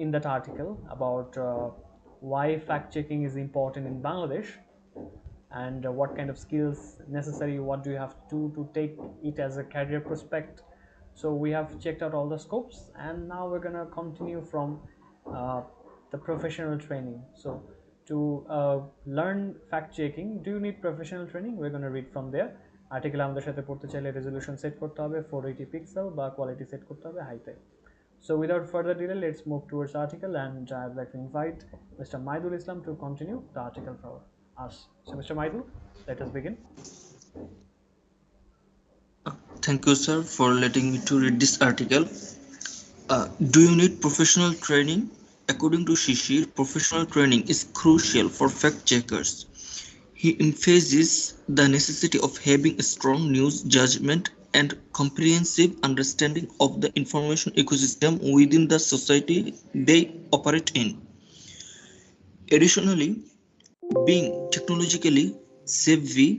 in that article about why fact checking is important in Bangladesh, and what kind of skills necessary, what do you have to take it as a career prospect. So we have checked out all the scopes, and now we're going to continue from uh, the professional training. So to learn fact checking, do you need professional training? We're going to read from there. Article আমাদের সাথে পড়তে চাইলে resolution set করতে হবে 480 pixel বা quality set করতে হবে হাইতে. So without further delay, let's move towards the article, and I'd like to invite Mr. Maidul Islam to continue the article for us. So Mr. Maidul, let us begin. Thank you, sir, for letting me to read this article. Do you need professional training? According to Shishir, professional training is crucial for fact checkers. He emphasizes the necessity of having a strong news judgment and comprehensive understanding of the information ecosystem within the society they operate in. Additionally, being technologically savvy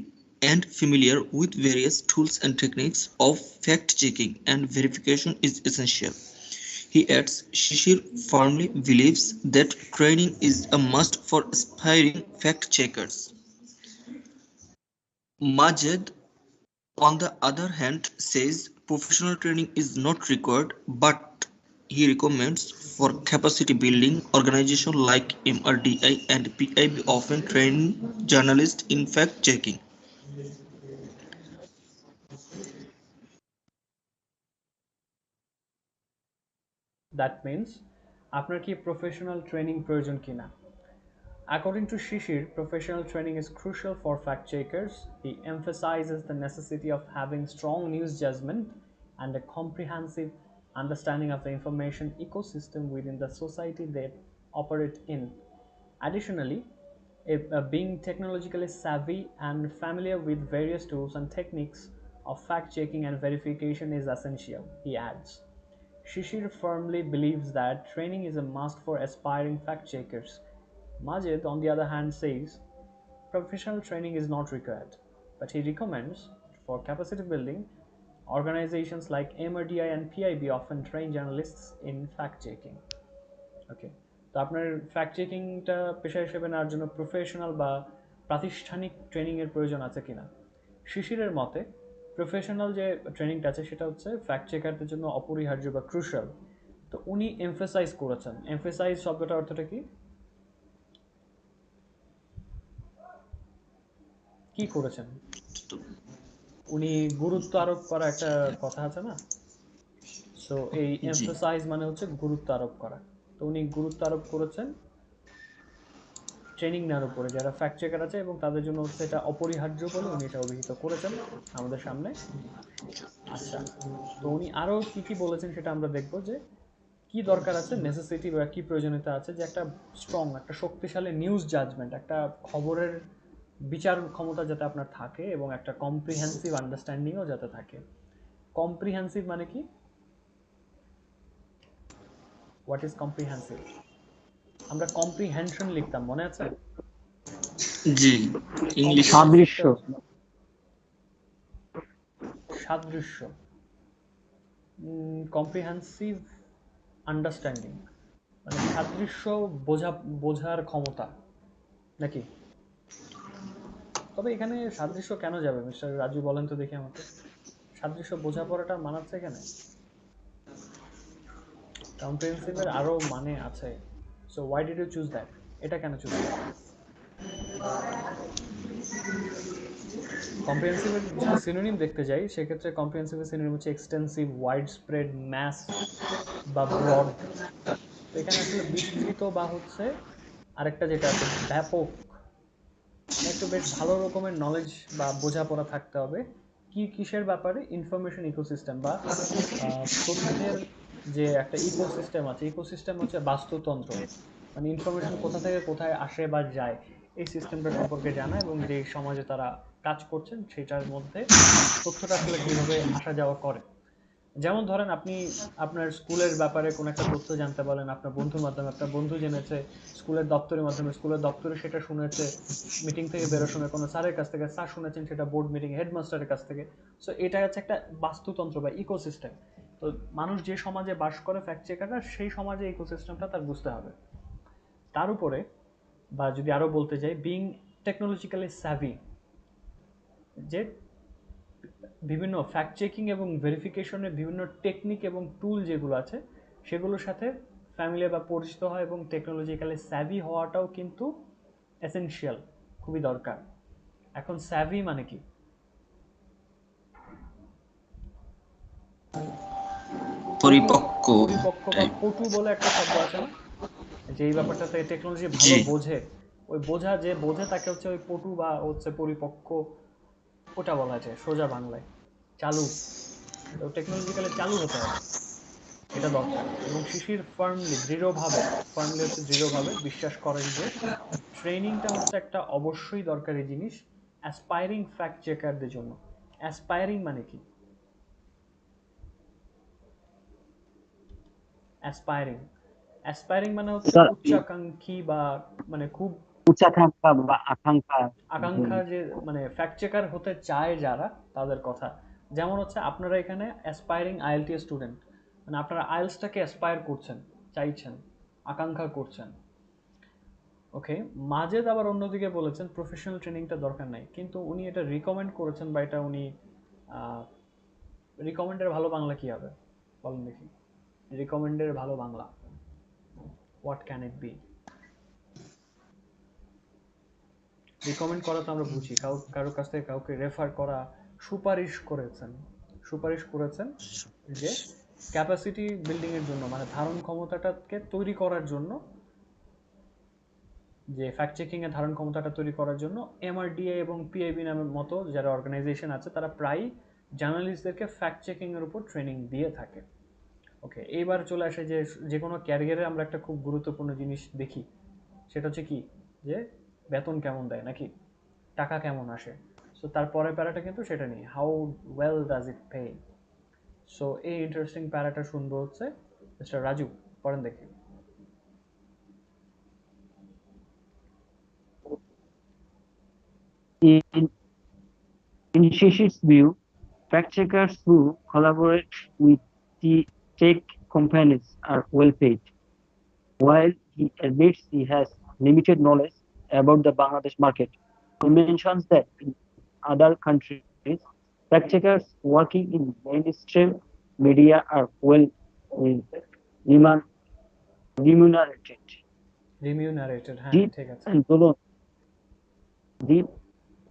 and familiar with various tools and techniques of fact-checking and verification is essential. He adds, Shishir firmly believes that training is a must for aspiring fact-checkers. Majed, on the other hand, says professional training is not required, but he recommends for capacity building organizations like MRDI and PIB often train journalists in fact checking. That means আপনার কি professional training প্রয়োজন কিনা? According to Shishir, professional training is crucial for fact checkers. He emphasizes the necessity of having strong news judgment and a comprehensive understanding of the information ecosystem within the society they operate in. Additionally, being technologically savvy and familiar with various tools and techniques of fact checking and verification is essential, he adds. Shishir firmly believes that training is a must for aspiring fact checkers. Majid, on the other hand, says professional training is not required, but he recommends for capacity building. Organizations like MRDI and PIB often train journalists in fact checking. Okay, তো আপনার fact চেকিংটা পেশা হিসেবে নেওয়ার জন্য professional বা প্রাতিষ্ঠানিক ট্রেনিংয়ের প্রয়োজন আছে কিনা? শিশিরের মতে প্রফেশনাল যে ট্রেনিংটা আছে সেটা হচ্ছে ফ্যাক্ট চেকারদের জন্য অপরিহার্য বা ক্রুশাল। তো উনি এমফেসাইজ করেছেন, এমফেসাইজ শব্দটার অর্থটা কি? কি করেছেন? উনি গুরুত্ব আরোপ করা, একটা কথা আছে না? সো এই এমফেসাইজ মানে হচ্ছে গুরুত্ব আরোপ করা। তো উনি গুরুত্ব আরোপ করেছেন ট্রেনিং নেওয়ার উপরে যারা ফ্যাক্ট চেকার আছে, এবং তাদের জন্য হচ্ছে এটা অপরিহার্য বলে উনি এটা অভিহিত করেছেন আমাদের সামনে। আচ্ছা, তো উনি আরও কি কি বলেছেন সেটা আমরা দেখব, যে কি দরকার আছে, নেসেসিটি বা কি প্রয়োজনীয়তা আছে, যে একটা স্ট্রং, একটা শক্তিশালী নিউজ জাজমেন্ট, একটা খবরের বিচার ক্ষমতা যাতে আপনার থাকে, এবং একটা কম্প্রিহেন্সিভ আন্ডারস্ট্যান্ডিংও যাতে থাকে। কম্প্রিহেন্সিভ মানে কি? What is comprehensive? আমরা কম্প্রিহেনশন লিখতাম, মনে আছে? জি, ইংলিশ সাদৃশ্য। সাদৃশ্য, কম্প্রিহেন্সিভ আন্ডারস্ট্যান্ডিং মানে সাদৃশ্য বোঝার ক্ষমতা নাকি? তবে এখানে সাদৃশ্য কেন যাবে মিস্টার রাজু, বলেন তো দেখি আমাকে, সাদৃশ্য বোঝাপড়াটা মানাচ্ছে এখানে? কম্প্রিহেন্সিভের আরো মানে আছে। So why did you choose that? এটা কেন চুজ করলেন? কম্প্রিহেন্সিভের যদি সিনোনিম দেখতে যাই, সেক্ষেত্রে কম্প্রিহেন্সিভের সিনোনিম হচ্ছে এক্সটেন্সিভ, ওয়াইড স্প্রেড, ম্যাস বা ব্রড। তো এখানে আসলে বিস্তৃত বা হচ্ছে আরেকটা যেটা আছে ব্যাপক, মানে একটু বেশ ভালো রকমের নলেজ বা বোঝাপড়া থাকতে হবে। কি কিসের ব্যাপারে? ইনফরমেশন ইকোসিস্টেম বা তথ্যের যে একটা ইকোসিস্টেম আছে, ইকোসিস্টেম হচ্ছে বাস্তুতন্ত্র, মানে ইনফরমেশন কোথা থেকে কোথায় আসে বা যায় এই সিস্টেমটা সম্পর্কে জানা, এবং যে সমাজে তারা কাজ করছেন সেটার মধ্যে তথ্যটা আসলে কীভাবে আসা যাওয়া করে। যেমন ধরেন আপনি আপনার স্কুলের ব্যাপারে কোনো একটা তথ্য জানতে পারলেন আপনার বন্ধুর মাধ্যমে, আপনার বন্ধু জেনেছে স্কুলের দপ্তরের মাধ্যমে, স্কুলের দপ্তরে সেটা শুনেছে মিটিং থেকে বেরোর সময় কোনো স্যারের কাছ থেকে, স্যার শুনেছেন সেটা বোর্ড মিটিং হেডমাস্টারের কাছ থেকে। সো এটা হচ্ছে একটা বাস্তুতন্ত্র বা ইকোসিস্টেম। তো মানুষ যে সমাজে বাস করে ফ্যাক্ট চেকাররা সেই সমাজে ইকোসিস্টেমটা তার বুঝতে হবে। তার উপরে বা যদি আরো বলতে যাই বিং টেকনোলজিক্যালি স্যাভি, যে বিভিন্ন ফ্যাক্ট চেকিং এবং ভেরিফিকেশনের বিভিন্ন টেকনিক এবং টুল যেগুলো আছে সেগুলোর সাথে ফ্যামিলি বা পরিচিত হয় এবং টেকনোলজিক্যালি স্যাভি হওয়াটাও কিন্তু এসেনশিয়াল, খুবই দরকার। এখন স্যাভি মানে কি? পটু, পরিপক্ক পরিপক্ক বা টাইপ। পটু বলে একটা শব্দ আছে না, যে এই ব্যাপারটাতে টেকনোলজি ভালো জি। বোঝে, ওই বোঝা যে বোঝে তাকে হচ্ছে ওই পটু বা হচ্ছে পরিপক্ক, ওটা বলা যায় সোজা বাংলায়। চালু, তো টেকনোলজিক্যালি চালু হতে হবে, এটা দরকার। এবং শিশির ফার্মলি হচ্ছে দৃঢ়ভাবে বিশ্বাস করেন যে ট্রেনিংটা হচ্ছে একটা অবশ্যই দরকারি জিনিস অ্যাসপায়ারিং ফ্যাক্ট চেকারদের জন্য। অ্যাসপায়ারিং মানে কি? অ্যাসপায়ারিং, অ্যাসপায়ারিং মানে হচ্ছে স্যার উচ্চাকাঙ্ক্ষী বা মানে খুব উচ্চাকাঙ্ক্ষা বা আকাঙ্ক্ষা আকাঙ্ক্ষা, যে মানে ফ্যাক্ট চেকার হতে চায় যারা, তাদের কথা। যেমন হচ্ছে আপনারা এখানে অ্যাসপায়ারিং আইএলটিএস স্টুডেন্ট, মানে আপনারা আইএলসটাকে অ্যাসপায়ার করছেন, চাইছেন, আকাঙ্ক্ষা করছেন। ওকে, মাজেদ আবার অন্যদিকে বলেছেন প্রফেশনাল ট্রেনিংটা দরকার নাই, কিন্তু উনি এটা রিকমেন্ড করেছেন বা এটা উনি রিকমেন্ডের ভালো বাংলা কি হবে বলেন দেখি? রিকমেন্ডের ভালো Bangla what can it be? Recommend করা তো আমরা বুঝি, কারোর কাছ থেকে কাউকে রেফার করা, সুপারিশ করেছেন, সুপারিশ করেছেন যে ক্যাপাসিটি বিল্ডিং এর জন্য, মানে ধারণ ক্ষমতাটাকে তৈরি করার জন্য, যে ফ্যাক্ট চেকিং এর ধারণ ক্ষমতাটা তৈরি করার জন্য এমআরডিএ এবং পিআইবি নামের মতো যারা অর্গানাইজেশন আছে তারা প্রায় জার্নালিস্টদেরকে ফ্যাক্ট চেকিং এর উপর ট্রেনিং দিয়ে থাকে। ওকে, এইবার চলে আসে যে যে কোনো ক্যারিয়ারে আমরা একটা খুব গুরুত্বপূর্ণ জিনিস দেখি, সেটা হচ্ছে কি, যে বেতন কেমন দেয় নাকি টাকা কেমন আসে। সো তারপরের প্যারাটা কিন্তু সেটা নেই, how well does it pay. So এই ইন্টারেস্টিং প্যারাটা শুনবো হচ্ছে মিস্টার রাজু, পড়েন দেখি। in in Shish's view, fact checkers who collaborate with the tech companies are well paid. While he admits he has limited knowledge about the Bangladesh market, he mentions that in other countries, fact checkers working in mainstream media are well uh, remun- remunerated. রিমিউনারেটেড, হ্যাঁ Deep ঠিক আছে। and Dolon, Deep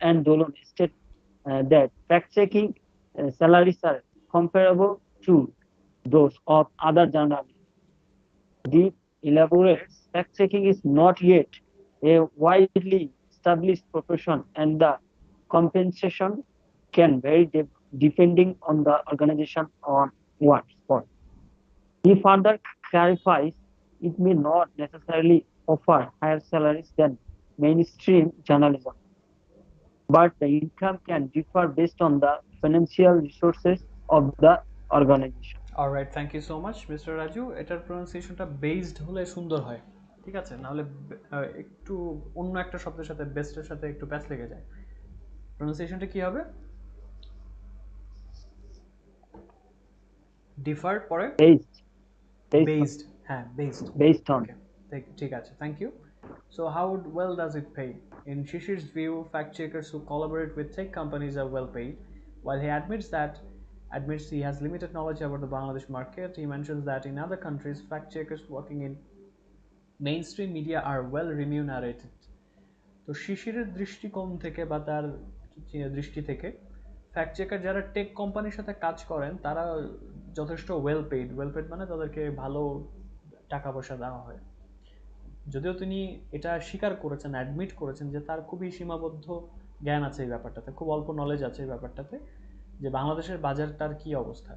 and Dolon state that fact-checking salaries are comparable to those of other journalists. Deep elaborates fact-checking is not yet a widely established profession and the compensation can vary depending on the organization on what spot. He further clarifies it may not necessarily offer higher salaries than mainstream journalism, but the income can differ based on the financial resources of the organization. Alright, thank you so much mister Raju. এটার প্রোনাউন্সিয়েশনটা based হলে সুন্দর হয়, ঠিক আছে, নাহলে একটু অন্য একটা শব্দের সাথে বেস্টের সাথে একটু প্যাচ লেগে যায়। প্রোনাউন্সিয়েশনটা কি হবে? ডিফার পরে Based, based on, বেসড, হ্যাঁ বেসড। based on. ওকে, ঠিক আছে, thank you. So how well does it pay? In Shishir's view, fact checkers who collaborate with tech companies are well paid. While he admits he has limited knowledge about the Bangladesh market, he mentions that in other countries, fact checkers working in mainstream media are well remunerated. তো শিশিরের দৃষ্টিকোণ থেকে বা তার দৃষ্টি থেকে fact checker যারা take কোম্পানির সাথে কাজ করেন তারা যথেষ্ট ওয়েল পেড মানে তাদেরকে ভালো টাকা পয়সা দেওয়া হয়। যদিও তিনি এটা স্বীকার করেছেন, অ্যাডমিট করেছেন যে তার খুবই সীমাবদ্ধ জ্ঞান আছে এই ব্যাপারটাতে, খুব অল্প নলেজ আছে এই ব্যাপারটাতে, যে বাংলাদেশের বাজারটার কি অবস্থা।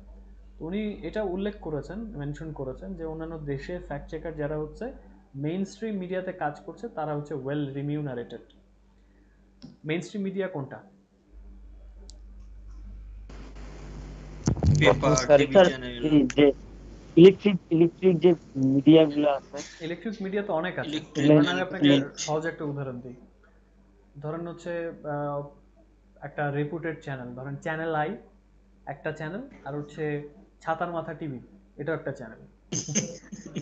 তো উনি এটা উল্লেখ করেছেন, মেনশন করেছেন যে অন্যান্য দেশে ফ্যাক্ট চেকার যারা হচ্ছে মেইন স্ট্রিম মিডিয়াতে কাজ করছে তারা হচ্ছে ওয়েল রিমিউনারেটেড। মেইন স্ট্রিম মিডিয়া কোনটা? Paper, sir TV sir channel, এই যে ইলেকট্রিক যে মিডিয়া গুলো আছে ইলেকট্রিক মিডিয়া তো অনেক আছে। এগুলো ইলেকট্রিক ধরেন আমি আপনাকে মেন সহজ একটা উদাহরণ দিই। ধরেন হচ্ছে একটা রেপুটেড চ্যানেল, ধরেন চ্যানেল আই একটা চ্যানেল, আর হচ্ছে ছাতার মাথা টিভি, এটাও একটা চ্যানেল।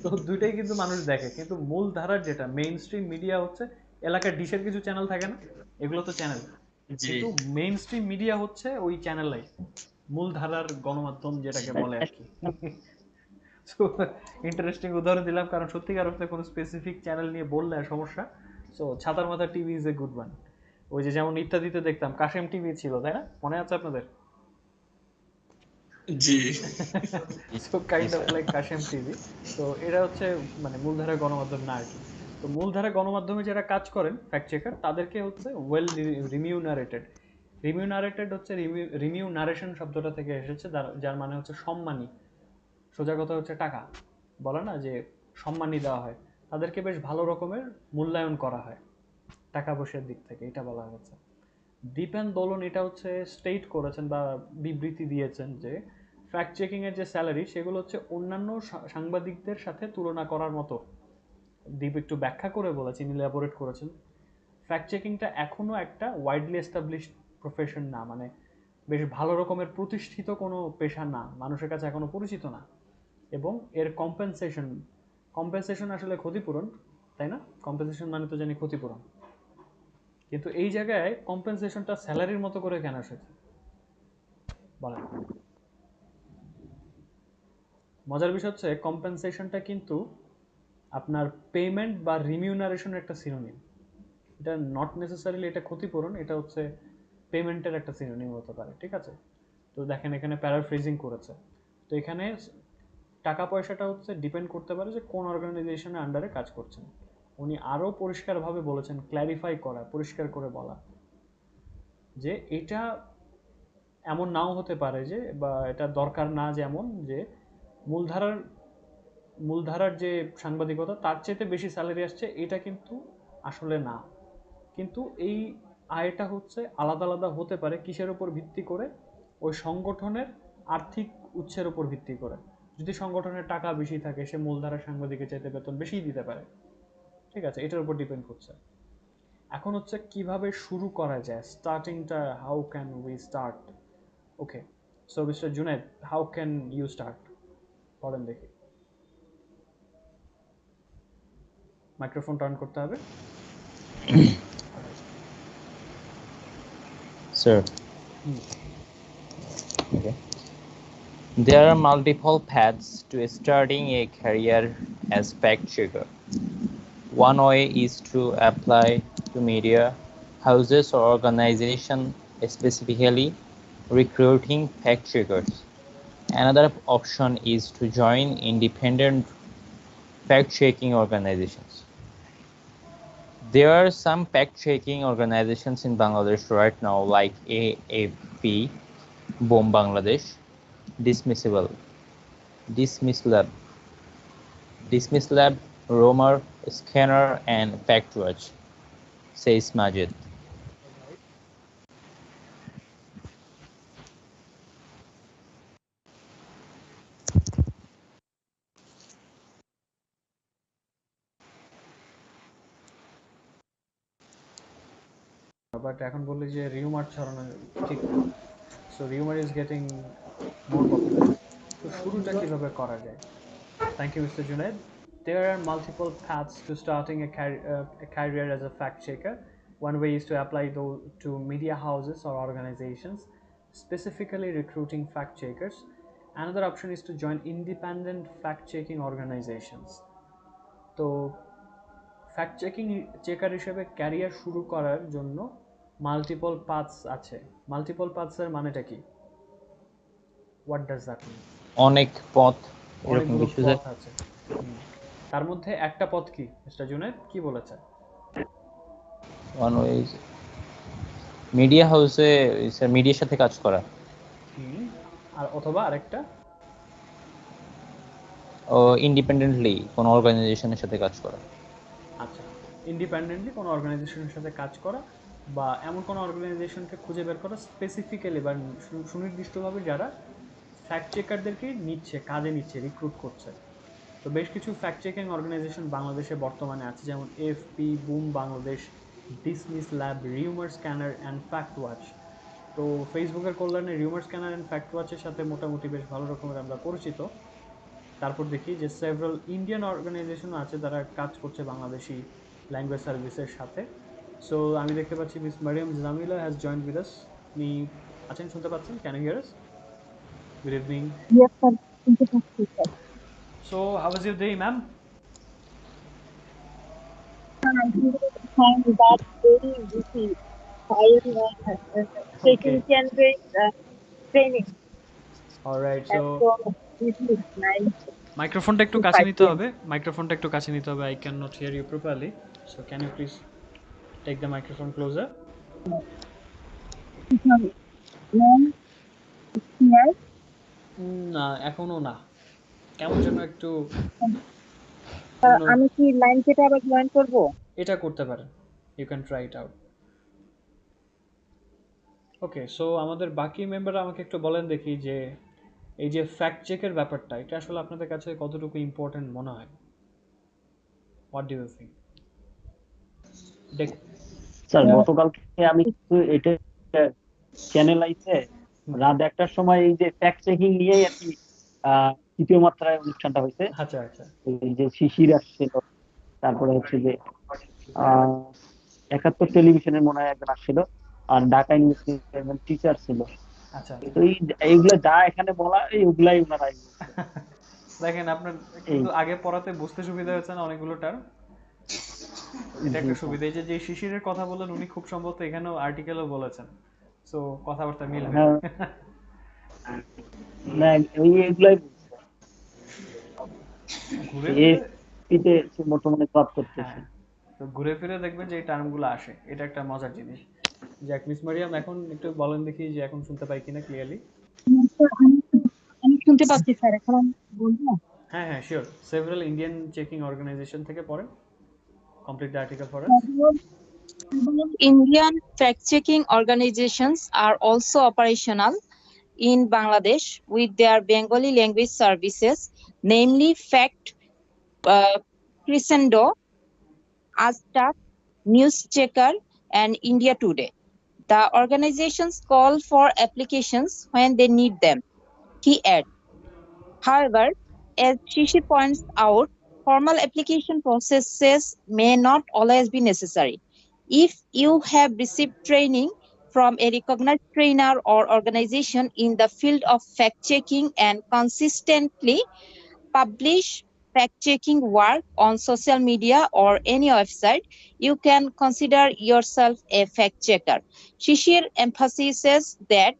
তো দুইটাই কিন্তু মানুষ দেখে, কিন্তু মূল ধারার যেটা মেইন স্ট্রিম মিডিয়া হচ্ছে এলাকার ডিশের কিছু চ্যানেল থাকে না, এগুলো তো চ্যানেল, জি কিন্তু মেইন স্ট্রিম মিডিয়া হচ্ছে ওই চ্যানেলাই, মূল ধারার গণমাধ্যম যেটাকে বলে আর কি। সো ইন্টারেস্টিং উদাহরণ দিলাম, কারণ সত্যিকার অর্থে কোনো স্পেসিফিক চ্যানেল নিয়ে বললে সমস্যা। সো ছাতার মাথা TV is a good one. ওই যে যেমন ইত্যাদিতে দেখতাম কাশেম টিভি ছিল, তাই না, মনে আছে আপনাদের? জি so kind of like Kashem TV. তো এটা হচ্ছে মানে মূলধারার গণমাধ্যম না আর কি। তো মূলধারা গণমাধ্যমে যারা কাজ করেন ফ্যাক্ট চেকার, তাদেরকে হচ্ছে ওয়েল রিমিউনারেটেড। রিমিউনারেটেড হচ্ছে রিমিউনারেশন শব্দটা থেকে এসেছে, যার মানে হচ্ছে সম্মানী। সোজা কথা হচ্ছে টাকা, বলে না যে সম্মানী দেওয়া হয়, তাদেরকে বেশ ভালো রকমের মূল্যায়ন করা হয় টাকা পয়সার দিক থেকে, এটা বলা হয়েছে। দীপেন দোলন এটা হচ্ছে স্টেট করেছেন বা বিবৃতি দিয়েছেন যে ফ্যাক্ট চেকিং এর যে স্যালারি সেগুলো হচ্ছে অন্যান্য সাংবাদিকদের সাথে তুলনা করার মতো। দীপ একটু ব্যাখ্যা করে বলেছেন, ইলাবোরেট করেছেন, ফ্যাক্ট চেকিংটা এখনো একটা ওয়াইডলি এস্টাবলিশড প্রফেশন না, মানে বেশ ভালো রকমের প্রতিষ্ঠিত কোনো পেশা না, মানুষের কাছে এখনো পরিচিত না। এবং এর কম্পেনসেশন, কম্পেনসেশন আসলে ক্ষতিপূরণ, তাই না? কম্পেনসেশন মানে তো জানি ক্ষতিপূরণ, কিন্তু এই জায়গায় কম্পেনসেশনটা স্যালারির মতো করে কেন এসেছে বলেন? মজার বিষয় হচ্ছে কম্পেনসেশনটা কিন্তু আপনার পেমেন্ট বা রিমিউনারেশনের একটা সিনোনিম। এটা নট নেসেসারিলি এটা ক্ষতিপূরণ, এটা হচ্ছে পেমেন্টের একটা সিনোনিম হতে পারে, ঠিক আছে? তো দেখেন এখানে প্যারাফ্রেজিং করেছে। তো এখানে টাকা পয়সাটা হচ্ছে ডিপেন্ড করতে পারে যে কোন অর্গানাইজেশনের আন্ডারে কাজ করছেন। উনি আরও পরিষ্কারভাবে বলেছেন, ক্ল্যারিফাই করা, পরিষ্কার করে বলা যে এটা এমন নাও হতে পারে যে, বা এটা দরকার না যেমন যে মূলধারার মূলধারার যে সাংবাদিকতা তার চেয়ে বেশি স্যালারি আসছে, এটা কিন্তু আসলে না। কিন্তু এই আয়টা হচ্ছে আলাদা আলাদা হতে পারে কিসের উপর ভিত্তি করে? ওই সংগঠনের আর্থিক উৎসের উপর ভিত্তি করে। যদি সংগঠনের টাকা বেশি থাকে, সে মূলধারার সাংবাদিকের চাইতে বেতন বেশিই দিতে পারে, ঠিক আছে? এটার উপর ডিপেন্ড করছে। এখন হচ্ছে কিভাবে শুরু করা যায়, স্টার্টিংটা, how can we start? Okay, so mister Junaid, how can you start, বলেন দেখি। মাইক্রোফোন টার্ন করতে হবে। Sir, okay. There are multiple paths to starting a career as fact checker. One way is to apply to media houses or organizations specifically recruiting fact checkers. Another option is to join independent fact-checking organizations. There are some fact-checking organizations in Bangladesh right now, like AFP, Boom Bangladesh, Dismissible, Dismisslab, Dismisslab, Romer, Scanner, and FactWatch, says Majid. But এখন বললি যে rumour ছড়ানো ঠিক না, so rumour is getting more popular. তো শুরুটা কিভাবে করা যায়? Thank you mister Junaid. There are multiple paths to starting a career as a fact checker. One way is to apply to media houses or organizations, specifically recruiting fact checkers. Another option is to join independent fact checking organizations. তো fact checking checker হিসেবে career শুরু করার জন্য multiple paths আছে। Multiple পাথসের মানেটা কি? What does that mean? অনেক পথ এরকম অনেকগুলো কিছু পথ আছে। তার মধ্যে একটা পথ কি মিস্টার জুনাইদ কি বলেছে? ওয়ান ওয়ে মিডিয়া হাউসে মিডিয়ার সাথে কাজ করা, আর অথবা আরেকটা ও ইন্ডিপেন্ডেন্টলি কোনো অর্গানাইজেশনের সাথে কাজ করা। আচ্ছা, ইন্ডিপেন্ডেন্টলি কোনো অর্গানাইজেশনের সাথে কাজ করা, বা এমন কোনো অর্গানাইজেশনকে খুঁজে বের করা স্পেসিফিক্যালি বা সুনির্দিষ্টভাবে যারা ফ্যাক্ট চেকারদেরকে নিচ্ছে, কাজে নিচ্ছে, রিক্রুট করছে। তো বেশ কিছু ফ্যাক্ট চেকিং অর্গানাইজেশন বাংলাদেশে বর্তমানে আছে, যেমন FP, broom Bangladesh, dismiss lab, rumour scanner and fact watch. তো তো ফেসবুকের কল্যাণে রিউমার স্ক্যানার অ্যান্ড ফ্যাক্ট ওয়াচের সাথে মোটামুটি বেশ ভালো রকমের আমরা পরিচিত। তারপর দেখি যে সেভারাল ইন্ডিয়ান অর্গানাইজেশন আছে যারা কাজ করছে বাংলাদেশি ল্যাঙ্গুয়েজ সার্ভিসের সাথে। সো আমি দেখতে পাচ্ছি miss Mariam Jamila has joined with us. আপনি আছেন, শুনতে পাচ্ছেন? Can you hear us? Good evening. Yes, sir. Thank you, sir. So how was your day, ma'am? I find that very busy. I am okay, taking candidate training alright. So and so busy. Nine মাইক্রোফোনটা একটু to কাছে 5 নিতে p.m. হবে, মাইক্রোফোনটা একটু কাছে নিতে হবে। I can not hear you properly. So can you please take the microphone closer? Ma'am, here. না, এখনো না, কেমন যেন একটু অন্য। আমি কি লাইন কেটে আবার জয়েন করব? এটা করতে পারেন, you can try it out. Okay, so আমাদের বাকি মেম্বাররা আমাকে একটু বলেন দেখি যে এই যে ফ্যাক্ট চেকের ব্যাপারটা, এটা আসলে আপনাদের কাছে কতটুকু ইম্পর্টেন্ট মনে হয়? What do you think? Sir গতকালকে আমি কিন্তু এটা চ্যানেল আইছে রাত 1টার সময় এই যে ফ্যাক্ট চেকিং নিয়েই আর কি তৃতীয় মাত্রায় অনুষ্ঠানটা হয়েছে। আচ্ছা আচ্ছা এই যে শিশির আসছিল, তারপরে হচ্ছে যে 71 টেলিভিশনের মনে হয় একজন আসছিল, আর ঢাকা ইউনিভার্সিটির একজন টিচার ছিল। আচ্ছা। তো এইগুলা যা এখানে বলা ওগুলাই ওনারা বলছে। দেখেন, আপনার এই কিন্তু আগে পড়াতে বুঝতে সুবিধা হয়েছে না অনেকগুলো টার্ম। এটা জি একটা স্যার। সুবিধা। এই যে শিশিরের কথা বলেন, উনি খুব সম্ভবত এখানেও আর্টিকেলও বলেছেন। সো কথাবার্তা মিলবে। হ্যাঁ, না এগুলাই বলছে। ঘুরে ফিরে, এসপিতে বর্তমানে জব হ্যাঁ, করতেছে। তো ঘুরে ফিরে দেখবেন যে এই টার্মগুলো আসে, এটা একটা মজার জিনিস। যাক, মিস মারিয়াম, এখন একটু বলেন দেখি যে এখন শুনতে পাই কিনা ক্লিয়ারলি। Sir, আমি শুনতে পাচ্ছি স্যার, এখন আমি বলবো। হ্যাঁ হ্যাঁ, sure. Several Indian checking organisation থেকে পড়েন, complete the article for us. Several Indian fact-checking organizations are also operational in Bangladesh with their Bengali language services, namely Fact, Crescendo, Aztec, News Checker, and India Today. The organizations call for applications when they need them, he adds. However, as Shishi points out, formal application processes may not always be necessary. If you have received training from a recognized trainer or organization in the field of fact checking and consistently publish fact checking work on social media or any website, you can consider yourself a fact checker. Shishir emphasizes that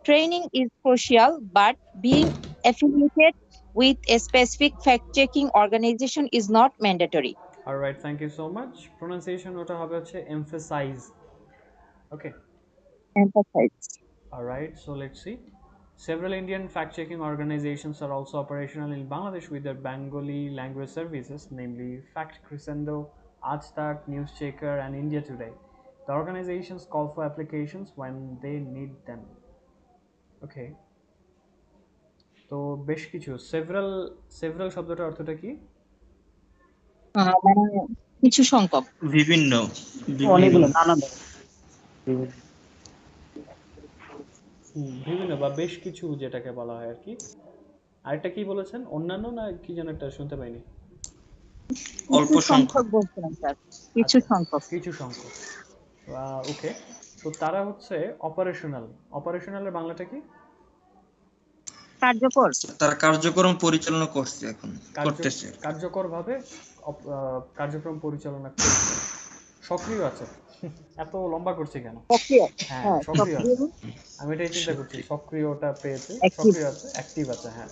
training is crucial, but being affiliated with a specific fact checking organization is not mandatory. Alright, thank you so much. Pronunciation ওটা হবে হচ্ছে emphasise. Okay, Emphasize. alright, so let's see. Several Indian fact-checking organizations are also operational in Bangladesh with their Bengali language services, namely Fact Crescendo, Aaj News Checker, and India Today. The organizations call for applications when they need them. Okay, তো বেশ কিছু several several শব্দটার অর্থটা কি? মানে কিছু সংখ্যক। বিভিন্ন অনেকগুলো বিভিন্ন নানা ধরনের। বিভিন্ন বা বেশ কিছু যেটাকে বলা হয় আর কি। আরেকটা কি বলেছেন? অন্যান্য না কি যেন একটা শুনতে পাইনি। অল্প কিছু সংখ্যক। সংখ্যক বলছিলাম স্যার, কিছু আচ্ছা, সংখ্যক। কিছু সংখ্যক। ওকে, তো তারা হচ্ছে অপারেশনাল। অপারেশনালের বাংলাটা কি? কার্যকর। তারা কার্যক্রম পরিচালনা করছে, এখন করতেছে। কার্যকরভাবে কার্যক্রম পরিচালনা করছে, সক্রিয় আছে। এত লম্বা করছি কেন? সক্রিয়। হ্যাঁ, হ্যাঁ, সক্রিয় সক্রিয়, আছে। আমি এটাই চিন্তা করছি, সক্রিয়টা পেয়েছি, অ্যাক্টিভ। সক্রিয় আছে, অ্যাক্টিভ আছে। হ্যাঁ,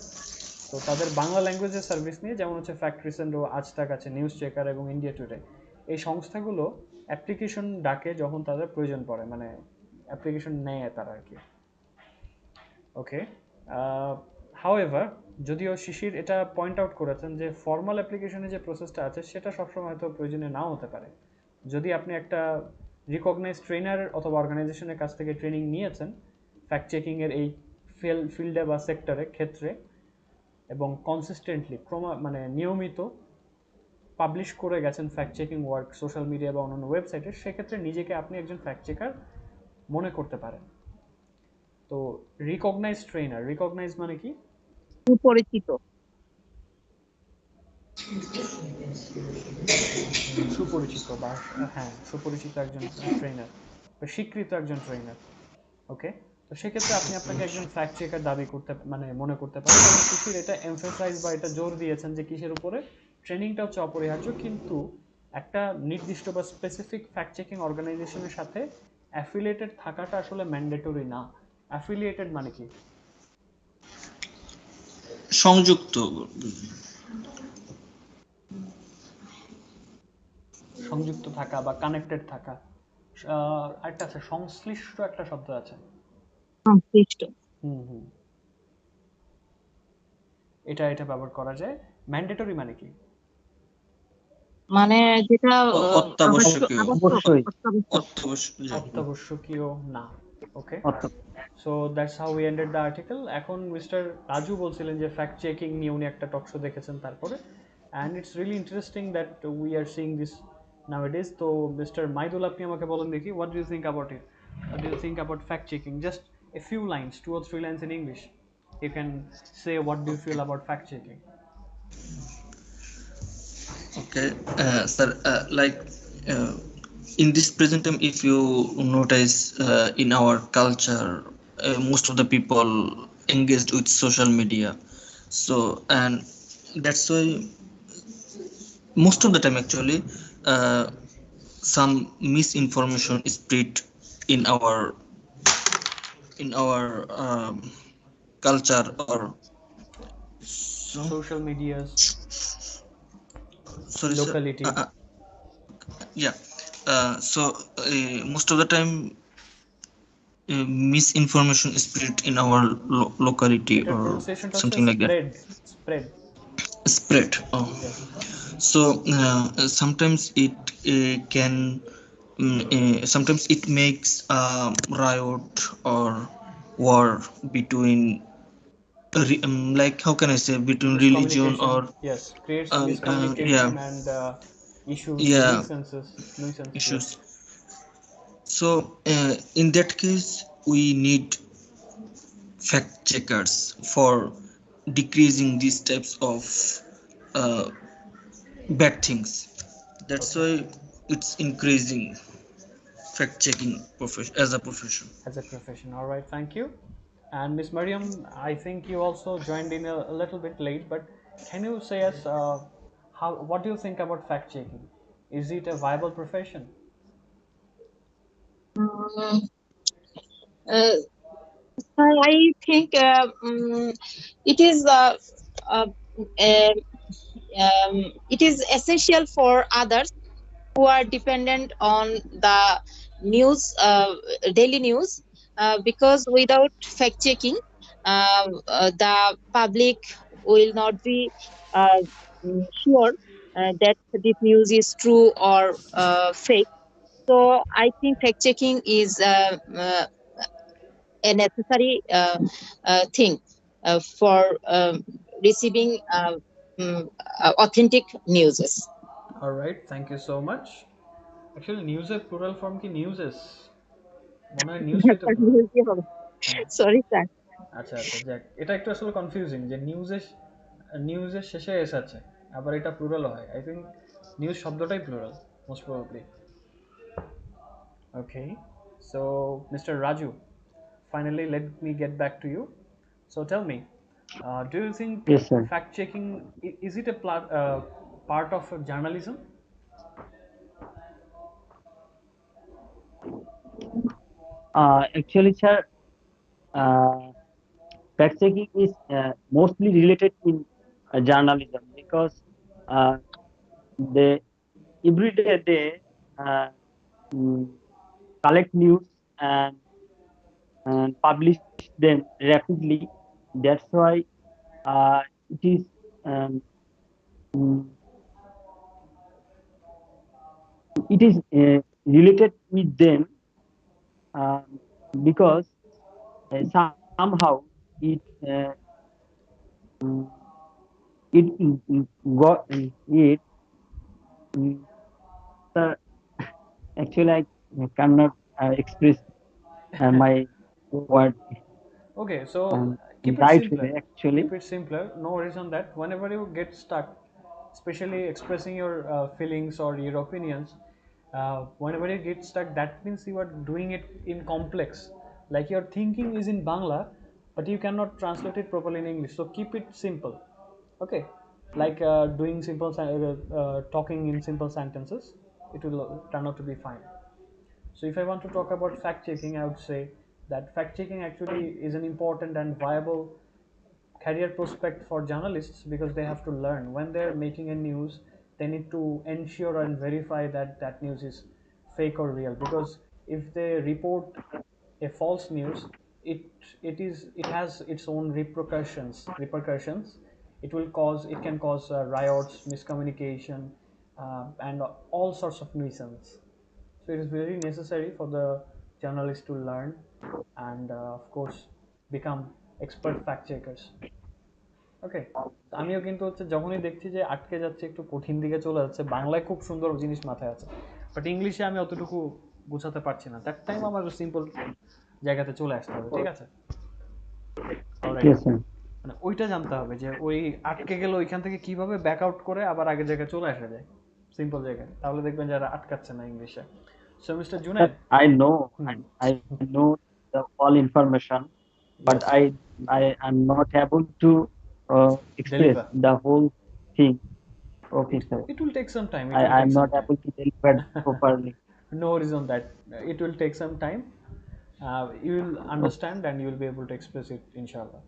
তো তাদের বাংলা ল্যাঙ্গুয়েজের সার্ভিস নিয়ে, যেমন হচ্ছে ফ্যাক্ট রিসেন্ট ও আজ তাক আছে, নিউজ চেকার এবং ইন্ডিয়া টুডে, এই সংস্থাগুলো অ্যাপ্লিকেশন ডাকে যখন তাদের প্রয়োজন পড়ে, মানে অ্যাপ্লিকেশন নেয় তারা আর কি। ওকে, হাউএভার, যদিও শিশির এটা পয়েন্ট আউট করেছেন যে ফর্মাল অ্যাপ্লিকেশনে যে প্রসেসটা আছে সেটা সবসময় হয়তো প্রয়োজনীয় নাও হতে পারে। যদি আপনি একটা রিকগনাইজ ট্রেনার অথবা অর্গানাইজেশনের কাছ থেকে ট্রেনিং নিয়েছেন ফ্যাক্ট চেকিংয়ের এই ফিল্ডে বা সেক্টরে ক্ষেত্রে, এবং কনসিস্টেন্টলি মানে নিয়মিত পাবলিশ করে গেছেন fact checking work social media বা অন্যান্য ওয়েবসাইটে, সেক্ষেত্রে নিজেকে আপনি একজন ফ্যাক্ট চেকার মনে করতে পারেন। তো রিকগনাইজ ট্রেনার, রিকগনাইজ মানে কি? সুপরিচিত। সুপরিচিত বা হ্যাঁ সুপরিচিত একজন ট্রেনার বা স্বীকৃত একজন ট্রেনার। ওকে, তো সেক্ষেত্রে আপনি আপনাকে একজন ফ্যাক্ট চেকার দাবি করতে মানে মনে করতে পারেন, এবং শিশির এটা এমফেসাইজ বা এটা জোর দিয়েছেন যে কিসের উপরে, ট্রেনিংটা হচ্ছে অপরিহার্য, কিন্তু একটা নির্দিষ্ট বা স্পেসিফিক ফ্যাক্ট চেকিং অর্গানাইজেশনের সাথে অ্যাফিলিয়েটেড থাকাটা আসলে ম্যান্ডেটরি না। অ্যাফিলিয়েটেড মানে কি? সংযুক্ত। সংযুক্ত থাকা বা কানেক্টেড থাকা। আরেকটা আছে সংশ্লিষ্ট, একটা শব্দ আছে। সংশ্লিষ্ট। হুম হুম, এটা এটা ব্যবহার করা যায়। ম্যান্ডেটরি মানে কি? মানে যেটা অত্যাবশ্যকীয়। আবশ্যক, অবশ্যই অত্যাবশ্যক। অত্যাবশ্যকীয়। অত্যাবশ্যকীয় না। ওকে, অর্থ so that's how we ended the article. এখন মিস্টার রাজু বলছিলেন যে ফ্যাক্ট চেকিং নিয়ে উনি একটা টক শো দেখেছেন তারপরে, and it's really interesting that we are seeing this nowadays. তো মিস্টার মাইদুল, আপনি আমাকে বলেন দেখি, what do you think about it? What do you think about fact checking? Just a few lines, 2 or 3 lines in English. You can say what do you Okay. feel about fact checking. Okay, sir, uh, in this present time, if you notice in our culture, most of the people engaged with social media. So, and that's why most of the time, actually, some misinformation is spread in our culture or so. Social medias, Sorry, sir. locality. Yeah. Most of the time misinformation is spread in our locality এটার or প্রনাউন্সিয়েশনটা হচ্ছে something like that. Spread, spread. Spread. Oh. Yes. So sometimes it can sometimes it makes a riot or war between like how can I say, between religion Miscommunication, or yes, creates yeah, miscommunication and issues, yeah, nuisances, yes. issues. So in that case we need fact checkers for decreasing these types of uh, bad things. That's Okay, why it's increasing fact checking profession as a profession. as a profession. All right, thank you. And Miss Mariam, I think you also joined in a little bit late, but can you say us how, what do you think about fact checking? Is it a viable profession? Mm, uh, I think it is uh, um, it is essential for others who are dependent on the news, daily news, because without fact checking, the public will not be uh, sure that this news is true or fake. So I think fact checking is a necessary thing for receiving authentic news. All right, thank you so much. Actually, news এর plural form কি newses? মনে হয় নিউজটাই তো plural। হ্যাঁ, Sorry, sir. আচ্ছা আচ্ছা, যাক, এটা একটু আসলে কনফিউজিং যে নিউজের, নিউজের শেষে এস আছে, আবার এটা প্লুরাল হয়। আই থিঙ্ক নিউজ শব্দটাই plural, most probably. Okay, so mister Raju, finally let me get back to you. So tell me, do you think yes sir. fact checking, is it a part of journalism? Actually sir, uh, fact checking is mostly related in journalism, because uh, they every day they uh, mm, collect news and publish them rapidly. That's why it is um, mm, it is related with them, um, because somehow it mm, it got it. mm, Sir, actually I cannot express my word. Okay, so keep it right simpler. way actually. Keep it simpler. No worries on that. Whenever you get stuck, especially expressing your feelings or your opinions, whenever you get stuck, that means you are doing it in complex. Like your thinking is in Bangla, but you cannot translate it properly in English. So keep it simple. Okay, like doing talking in simple sentences, it will turn out to be fine. So if I want to talk about fact checking, I would say that fact checking actually is an important and viable career prospect for journalists, because they have to learn when they're making a news, they need to ensure and verify that that news is fake or real. Because if they report a false news, it it has its own repercussions. It can cause riots, miscommunication, and all sorts of nuisance. So it is very necessary for the journalists to learn and, of course, become expert fact checkers. ওকে, আমিও কিন্তু হচ্ছে যখনই দেখছি যে আটকে যাচ্ছে, একটু কঠিন দিকে চলে যাচ্ছে, বাংলায় খুব সুন্দর জিনিস মাথায় আছে, বাট ইংলিশে আমি অতটুকু বোঝাতে পারছি না, দ্যাট টাইম আমার সিম্পল জায়গাতে চলে আসতে হবে, ঠিক আছে? Alright, Yes, sir. মানে ওইটা জানতে হবে যে ওই আটকে গেলে ওইখান থেকে কিভাবে ব্যাক আউট করে আবার আগের জায়গায় চলে আসা যায়, সিম্পল জায়গায়, তাহলে দেখবেন যারা আটকাচ্ছে না ইংলিশে। So mister Sir, Junaid. I know, hmm. I know the all information, but Yes. I am not able to express Deliver. the whole thing. Okay, it sir. it will take some time, it will I take am some not time. able to deliver properly. No worries on that. It will take some time. You will Okay, understand and you will be able to express it, inshallah.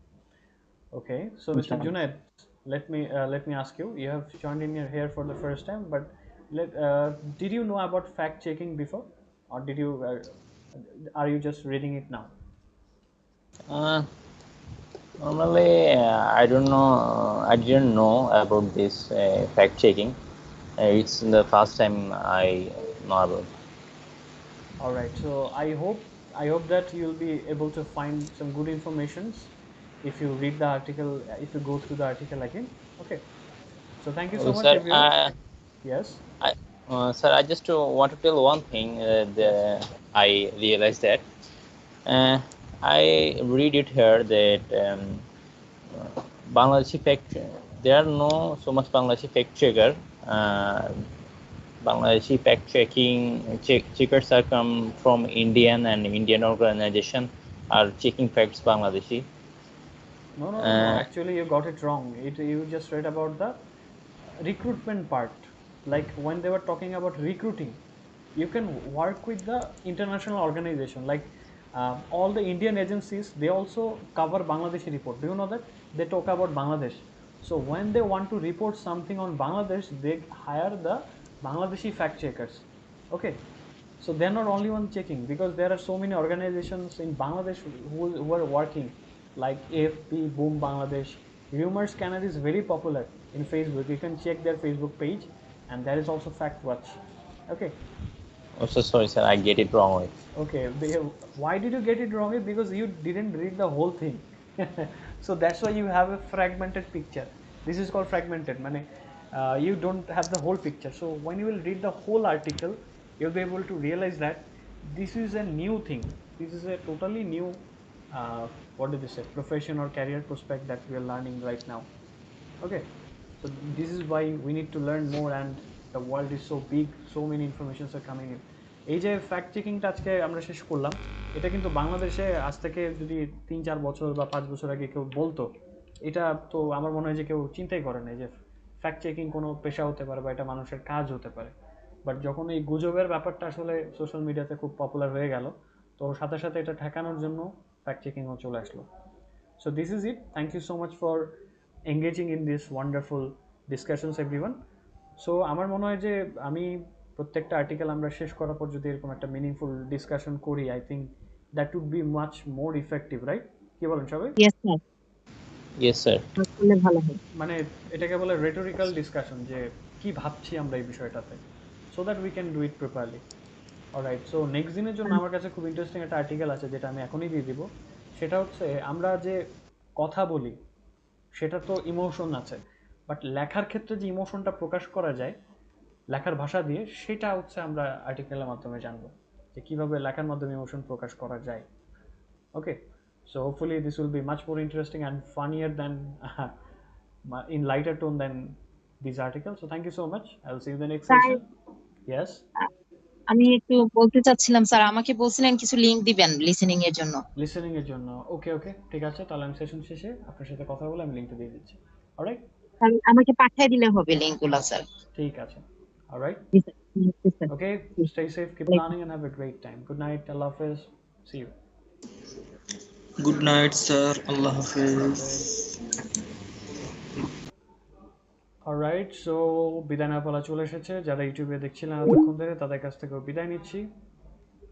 Okay, so Mr. inshallah. Junaid, let me ask you. You have joined in here for the first time, but did you know about fact checking before, or did you? Are you just reading it now? Uh, Normally, I don't know. I didn't know about this fact checking. It's the first time I know about. All right. So I hope that you'll be able to find some good informations if you read the article, if you go through the article again. Okay. So thank you so Okay, much, sir. everyone. Yes. Sir, I just want to tell one thing. Yes. I realized that uh, I read it here that Bangladeshi fact. There are no so much Bangladeshi fact checker. Uh, Bangladeshi fact checkers are come from Indian and Indian organization are checking facts Bangladeshi. No, no, no, no. Uh, Actually, you got it wrong. You just read about the recruitment part. Like when they were talking about recruiting, you can work with the international organization. Like all the Indian agencies, they also cover Bangladeshi report. Do you know that they talk about Bangladesh? So when they want to report something on Bangladesh, they hire the Bangladeshi fact checkers. Okay, so they're not only one checking, because there are so many organizations in Bangladesh who are working, like AFP, Boom Bangladesh. Rumor Scanner is very popular in Facebook. You can check their Facebook page, and there is also Fact Watch. Okay, oh, so sorry, sir. I get it wrong. okay. Why did you get it wrong? Because you didn't read the whole thing. So that's why you have a fragmented picture. This is called fragmented. Mane, you don't have the whole picture. So when you will read the whole article, you'll be able to realize that this is a new thing. This is a totally new, what do they say, profession or career prospect that we are learning right now. Okay, so this is why we need to learn more, and the world is so big, so many informations are coming in. এই যে fact চেকিংটা আজকে আমরা শেষ করলাম, এটা কিন্তু বাংলাদেশে আজ থেকে যদি 3-4 বছর বা 5 বছর আগে কেউ বলতো, এটা তো আমার মনে হয় যে কেউ চিন্তাই করে না যে ফ্যাক্ট চেকিং কোনো পেশা হতে পারে বা এটা মানুষের কাজ হতে পারে। বাট যখন এই গুজবের ব্যাপারটা আসলে সোশ্যাল মিডিয়াতে খুব পপুলার হয়ে গেল, তো সাথে সাথে এটা ঠেকানোর জন্য ফ্যাক্ট চেকিংও চলে আসলো। So this is it. Thank you so much for engaging in this wonderful discussions, everyone. So আমার মনে হয় যে আমি প্রত্যেকটা আর্টিকেল আমরা শেষ করার পর যদি এরকম একটা মিনিংফুল ডিসকাশন করি, I think that would be much more effective, right? কি বলেন সবাই? Yes, sir. Yes, sir. আসলে ভালো হয়। মানে এটাকে বলে রেটোরিক্যাল ডিসকাশন, যে কি ভাবছি আমরা এই বিষয়টাতে, so that we can do it properly. Alright, so next দিনের জন্য আমার কাছে খুব ইন্টারেস্টিং একটা আর্টিকেল আছে, যেটা আমি এখনই দিয়ে দিব। সেটা হচ্ছে, আমরা যে কথা বলি সেটা তো ইমোশন আছে, বাট লেখার ক্ষেত্রে যে ইমোশনটা প্রকাশ করা যায় লেখার ভাষা দিয়ে, সেটা হচ্ছে আমরা আর্টিকেলের মাধ্যমে জানবো যে কিভাবে লেখার মাধ্যমে ইমোশন প্রকাশ করা যায়। ওকে, So hopefully this will be much more interesting and funnier than in lighter tone than these articles. So thank you so much. I'll see you in the next sir session. Yes. আমি একটু বলতে চাচ্ছিলাম sir আমাকে বলছিলেন কিছু link দিবেন listening এর জন্য লিসেনিং এর জন্য ওকে ওকে ঠিক আছে, তাহলে আমি সেশন শেষে আপনার সাথে কথা বলে আমি লিংকটা দিয়ে দিচ্ছি। অলরাইট, স্যার আমাকে পাঠিয়ে দিলে হবে লিংকগুলো স্যার ঠিক আছে। অলরাইট, জি স্যার জি স্যার okay, জি stay safe, keep ওয়ালাইকুম learning and have a great time. Good night, Allah Hafiz, see you। Good night, sir. Allah Allah Hafiz. Hafiz। Alright, so বিদায় না বলা চলে এসেছে। যারা ইউটিউবে দেখছিলেন এতক্ষণ ধরে তাদের কাছ থেকেও বিদায় নিচ্ছি।